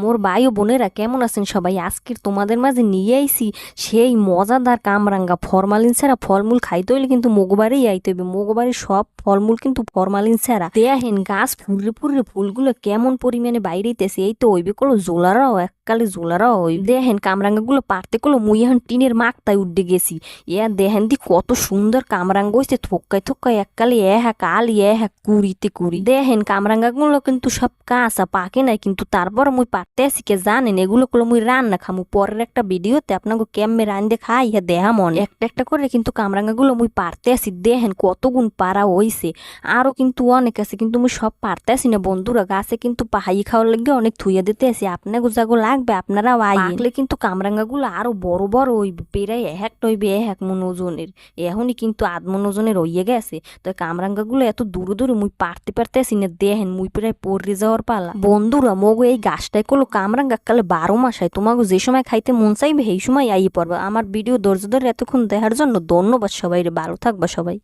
মোর ভাই ও বোনেরা কেমন আছেন সবাই? আজকের তোমাদের মাঝে নিয়ে আইছি সেই মজাদার কামরাঙ্গা। ফরমালিন ছাড়া ফলমূল খাইতে হইলে কিন্তু মোগবাড়ি আইতে হইবে। মোগবাড়ির সব ফলমূল কিন্তু ফরমালিন ছাড়া। দেখেন গাছ ফুলরে ফুলরে ফুলগুলো কেমন পরিমাণে বাইরেইতেছে। এই তো হইবে কোনো জোলারাও, এককালে জোলারাও হইবে। দেখেন কামরাঙ্গা গুলো পারতে কলো মুই এখন টিনের মাকতায় উঠে গেছি। দেখেন দি কত সুন্দর কামরাঙ্গা হইছে, থোক্কায় থোক্কায় এককালে কালি কুড়িতে কুড়ি। দেখেন কামরাঙ্গা গুলো কিন্তু সব কাঁচা, পাকে নাই কিন্তু তারপর মুই পারতে আসি কে জানেন এগুলো করলো মুই রান্না খামু পরের একটা ভিডিওতে আপনাকে কেমনে রান্ধে খাই দেহা মন একটা একটা করে কিন্তু কামরাঙ্গা গুলো মুই পারতে আসি। দেখেন কত গুণ পারা হইছে, আরো কিন্তু অনেক আছে কিন্তু মুই সব পারতে আসি না বন্ধুরা। গাছে কিন্তু পাহাই খাওয়ার লাগে অনেক থুইয়া দিতে আসি, আপনাকে যাগো লাগবে আপনারাও আইলে কিন্তু কামরাঙ্গা গুলো আরো বড় বড় হইবে, প্রায় হইবে এক মন ওজনের। এখনই কিন্তু আধমন ওজনের হইয়ে গেছে। তো কামরাঙ্গা গুলো এত দূরে দূরে মুই পারতে আসি না। দেখেন মুই প্রায় পড়ে যাওয়ার পালা। বন্ধুরা মগো এই গাছটাই করলো কামরাঙ্গা কালে 12 মাস হয়। তোমাকে যে সময় খাইতে মন চাইবে সেই সময় আইয়ে পড়বা। আমার ভিডিও ধৈর্য ধরে এতক্ষণ দেখার জন্য ধন্যবাদ সবাই। ভালো থাকবা সবাই।